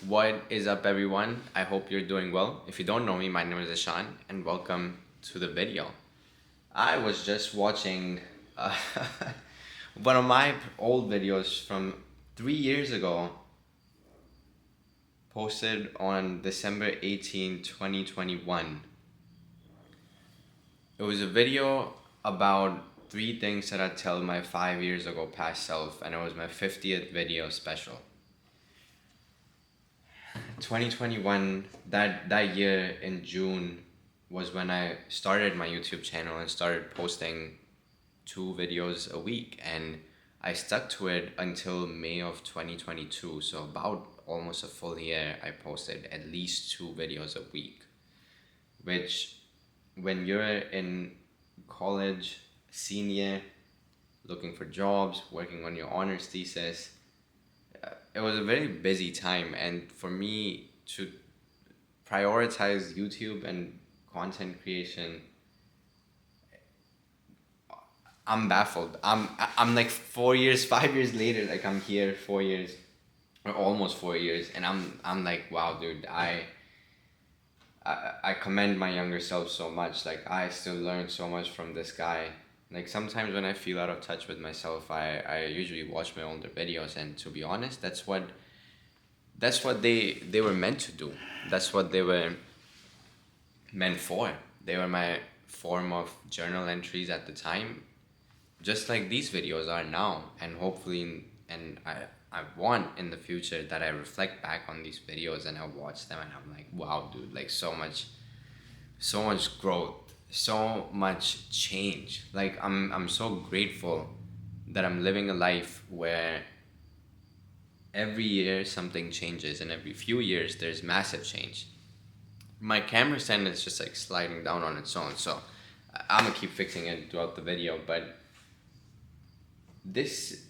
What is up, everyone? I hope you're doing well. If you don't know me, my name is Ishan, and welcome to the video. I was just watching uh, one of my old videos from 3 years ago, posted on December 18, 2021. It was a video about three things that I tell my 5 years ago past self, and it was my 50th video special. 2021, that year in June was when I started my YouTube channel and started posting 2 videos a week, and I stuck to it until May of 2022. So about almost a full year I posted at least 2 videos a week, which when you're in college, senior, looking for jobs, working on your honors thesis, it was a very busy time, and for me to prioritize YouTube and content creation, I'm baffled. I'm like 4 years, 5 years later, like I'm here 4 years or almost 4 years, and I'm like, wow, dude, I commend my younger self so much. Like I still learn so much from this guy. Like sometimes when I feel out of touch with myself, I usually watch my older videos, and to be honest, that's what they were meant to do. That's what they were meant for. They were my form of journal entries at the time, just like these videos are now. And hopefully, and I want in the future that I reflect back on these videos and I watch them and I'm like, wow, dude, like so much growth, so much change. Like I'm so grateful that I'm living a life where every year something changes, and every few years there's massive change. My camera stand is just like sliding down on its own, so I'm gonna keep fixing it throughout the video. But this,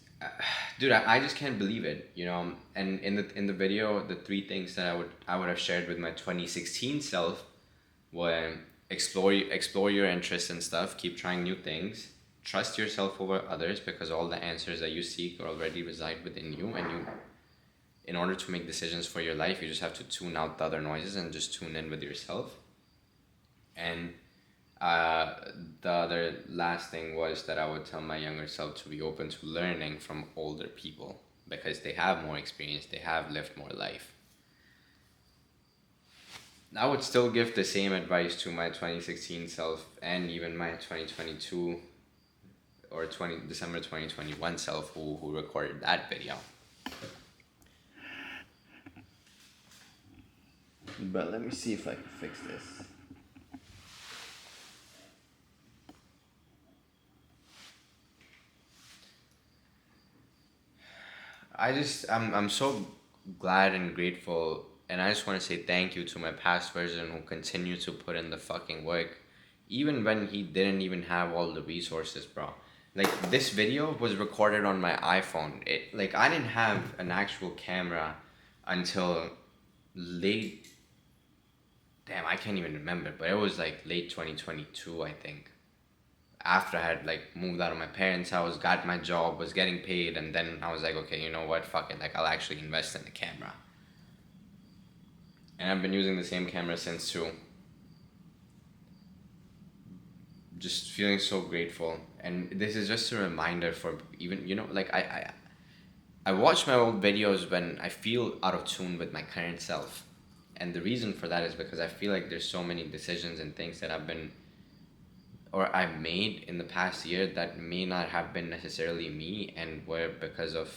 dude, I just can't believe it, you know. And in the video, the three things that I would have shared with my 2016 self were explore your interests and stuff, keep trying new things, trust yourself over others because all the answers that you seek are already reside within you, and you, in order to make decisions for your life, you just have to tune out the other noises and just tune in with yourself. And uh, the other last thing was that I would tell my younger self to be open to learning from older people because they have more experience, they have lived more life. I would still give the same advice to my 2016 self and even my 2022 or December 2021 self who recorded that video. But let me see if I can fix this. I'm so glad and grateful, and I just want to say thank you to my past version who continued to put in the fucking work even when he didn't even have all the resources, bro. Like this video was recorded on my iPhone. It, like, I didn't have an actual camera until late, damn, I can't even remember, but it was like late 2022, I think. After I had like moved out of my parents' house, got my job, was getting paid, and then I was like, okay, you know what, fuck it, like I'll actually invest in the camera. And I've been using the same camera since too. Just feeling so grateful, and this is just a reminder for even, you know, like I watch my old videos when I feel out of tune with my current self, and the reason for that is because I feel like there's so many decisions and things that I've made in the past year that may not have been necessarily me and were because of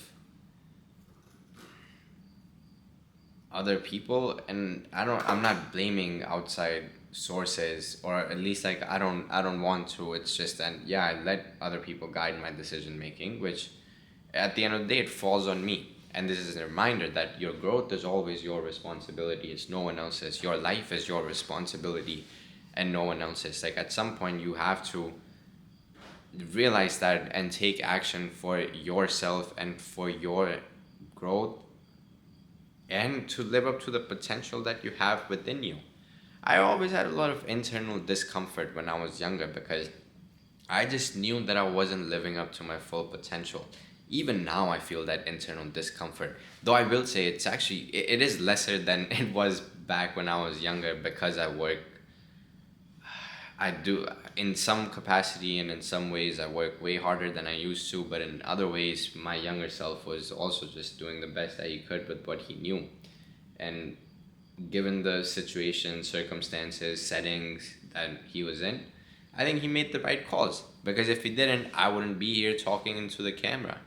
other people. And I'm not blaming outside sources, or at least like I don't want to. It's just that, yeah, I let other people guide my decision making, which at the end of the day it falls on me. And this is a reminder that your growth is always your responsibility. It's no one else's. Your life is your responsibility and no one else's. Like at some point you have to realize that and take action for yourself and for your growth, and to live up to the potential that you have within you. I always had a lot of internal discomfort when I was younger because I just knew that I wasn't living up to my full potential. Even now I feel that internal discomfort, though I will say it's actually it is lesser than it was back when I was younger, because I do in some capacity, and in some ways I work way harder than I used to, but in other ways my younger self was also just doing the best that he could with what he knew. And given the situation, circumstances, settings that he was in, I think he made the right calls, because if he didn't, I wouldn't be here talking into the camera,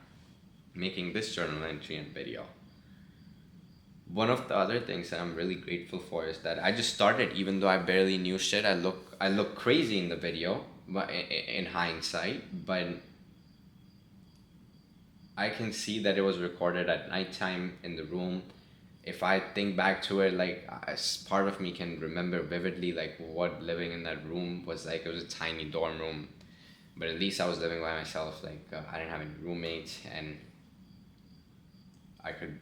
making this journal entry and video. One of the other things that I'm really grateful for is that I just started, even though I barely knew shit. I look crazy in the video, but in hindsight, but I can see that it was recorded at nighttime in the room. If I think back to it, like part of me can remember vividly like what living in that room was like. It was a tiny dorm room, but at least I was living by myself. Like I didn't have any roommates, and I could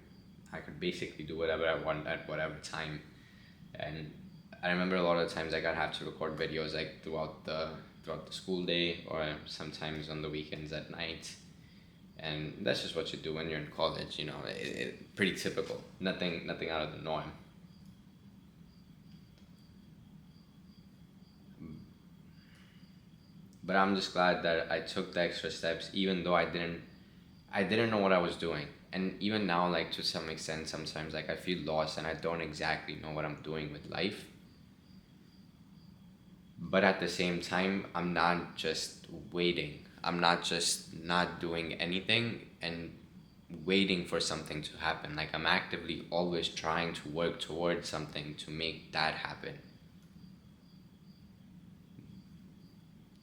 I could basically do whatever I want at whatever time. And I remember a lot of the times like I'd have to record videos like throughout the school day, or sometimes on the weekends at night. And that's just what you do when you're in college, pretty typical. Nothing out of the norm. But I'm just glad that I took the extra steps, even though I didn't know what I was doing. And even now, like to some extent, sometimes like I feel lost and I don't exactly know what I'm doing with life. But at the same time, I'm not just waiting. I'm not just not doing anything and waiting for something to happen. Like I'm actively always trying to work towards something to make that happen.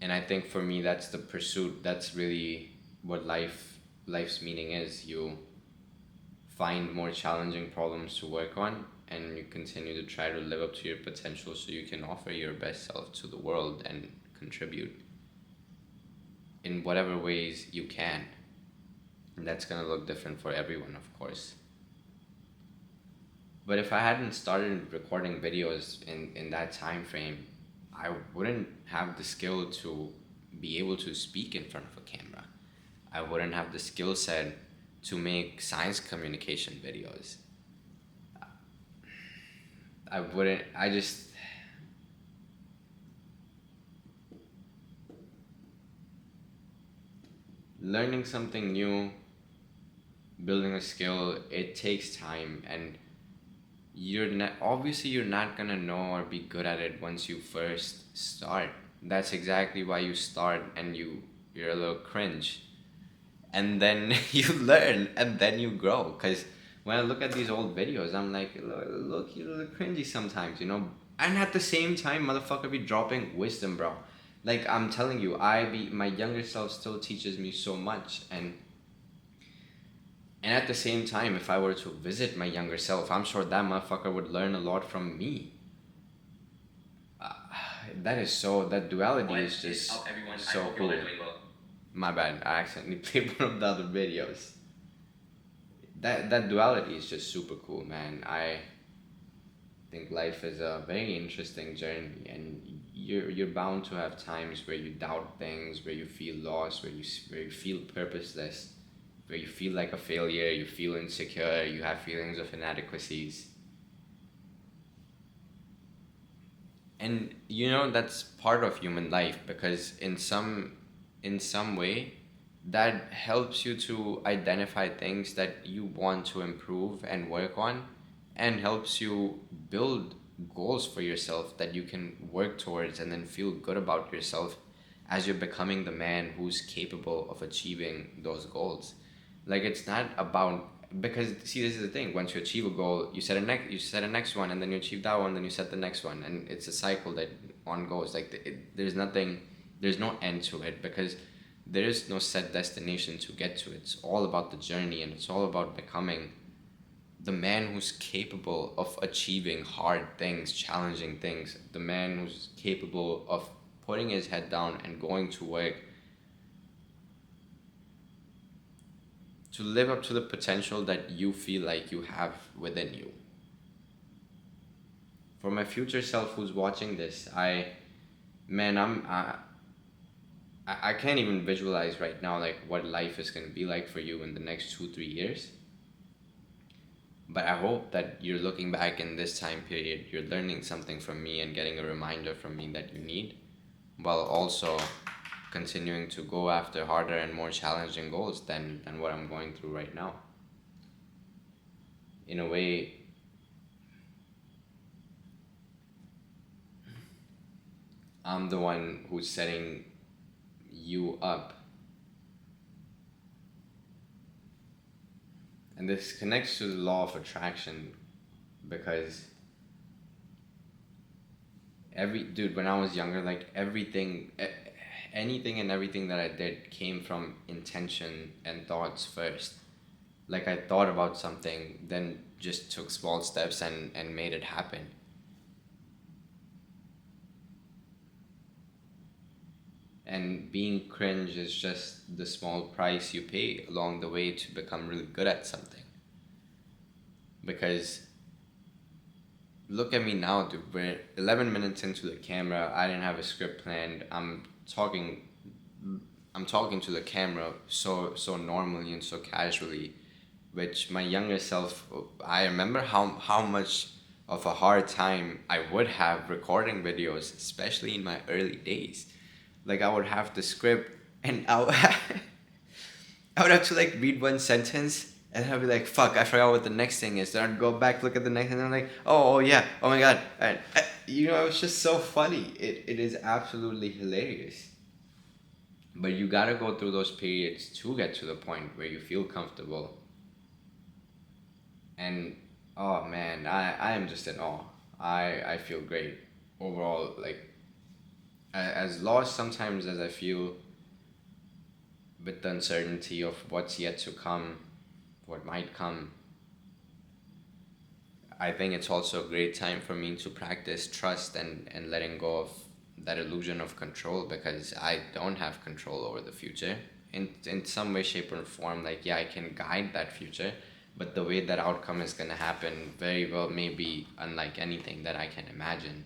And I think for me, that's the pursuit. That's really what life's meaning is. You find more challenging problems to work on, and you continue to try to live up to your potential so you can offer your best self to the world and contribute in whatever ways you can. And that's going to look different for everyone, of course. But if I hadn't started recording videos in that time frame, I wouldn't have the skill to be able to speak in front of a camera. I wouldn't have the skill set to make science communication videos. I wouldn't, I just, learning something new, building a skill, it takes time, and you're not gonna know or be good at it once you first start. That's exactly why you start, and you're a little cringe, and then you learn, and then you grow. Because when I look at these old videos, I'm like, look, you're a little cringy sometimes. And at the same time, motherfucker be dropping wisdom, bro. Like I'm telling you, my younger self still teaches me so much. And at the same time, if I were to visit my younger self, I'm sure that motherfucker would learn a lot from me. Uh, that duality is just so cool. My bad, I accidentally played one of the other videos. That duality is just super cool, man. I think life is a very interesting journey, and you're bound to have times where you doubt things, where you feel lost, where you feel purposeless, where you feel like a failure, you feel insecure, you have feelings of inadequacies. And that's part of human life, because in some way that helps you to identify things that you want to improve and work on, and helps you build goals for yourself that you can work towards and then feel good about yourself as you're becoming the man who's capable of achieving those goals. Like it's not about, because see, this is the thing. Once you achieve a goal, you set a next one, and then you achieve that one, then you set the next one, and it's a cycle that on goes. Like there's no end to it, because there is no set destination to get to. It's all about the journey, and it's all about becoming the man who's capable of achieving hard things, challenging things, the man who's capable of putting his head down and going to work to live up to the potential that you feel like you have within you. For my future self who's watching this, man, I can't even visualize right now like what life is going to be like for you in the next 2 3 years. But I hope that you're looking back in this time period, you're learning something from me and getting a reminder from me that you need, while also continuing to go after harder and more challenging goals than what I'm going through right now. In a way, I'm the one who's setting you up. And this connects to the law of attraction because when I was younger, like anything and everything that I did came from intention and thoughts first. Like I thought about something, then just took small steps and made it happen. And being cringe is just the small price you pay along the way to become really good at something. Because look at me now, dude. We're 11 minutes into the camera. I didn't have a script planned. Talking I'm talking to the camera so normally and so casually, which my younger self, I remember how much of a hard time I would have recording videos, especially in my early days. Like I would have the script and I would have to like read one sentence and I'd be like, fuck, I forgot what the next thing is. Then I'd go back, look at the next, and I'm like, oh yeah, oh my god. And, it's just so funny. It is absolutely hilarious. But you gotta go through those periods to get to the point where you feel comfortable. And oh man, I am just in awe. I feel great overall. Like as lost sometimes as I feel with the uncertainty of what's yet to come, what might come, I think it's also a great time for me to practice trust and letting go of that illusion of control, because I don't have control over the future in some way, shape, or form. Like, yeah, I can guide that future, but the way that outcome is going to happen very well may be unlike anything that I can imagine.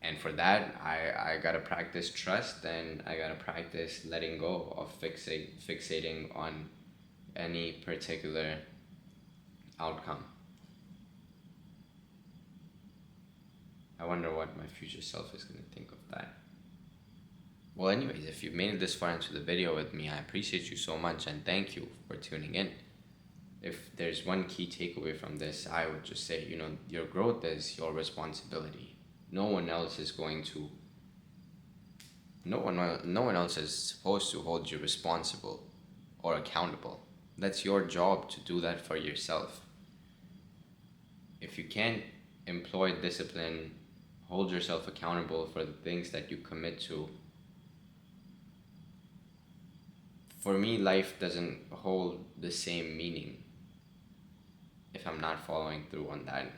And for that, I gotta practice trust, and I gotta practice letting go of fixating on any particular outcome. I wonder what my future self is gonna think of that. Well, anyways, if you've made it this far into the video with me, I appreciate you so much and thank you for tuning in. If there's one key takeaway from this, I would just say, your growth is your responsibility. No one else is going to. No one else is supposed to hold you responsible or accountable. That's your job to do that for yourself. If you can't employ discipline, hold yourself accountable for the things that you commit to, for me, life doesn't hold the same meaning if I'm not following through on that.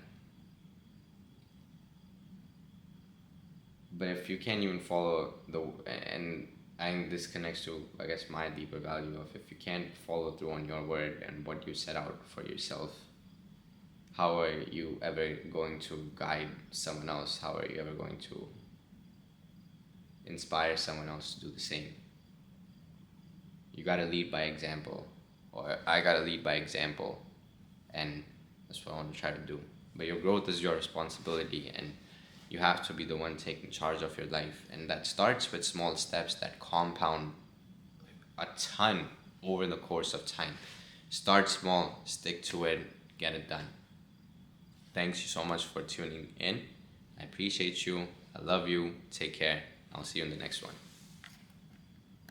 But if you can't even follow and I think this connects to, I guess, my deeper value of, if you can't follow through on your word and what you set out for yourself, how are you ever going to guide someone else? How are you ever going to inspire someone else to do the same? You gotta lead by example, or I gotta lead by example, and that's what I want to try to do. But your growth is your responsibility, and you have to be the one taking charge of your life, and that starts with small steps that compound a ton over the course of time. Start small, stick to it, get it done. Thanks you so much for tuning in. I appreciate you. I love you. Take care. I'll see you in the next one.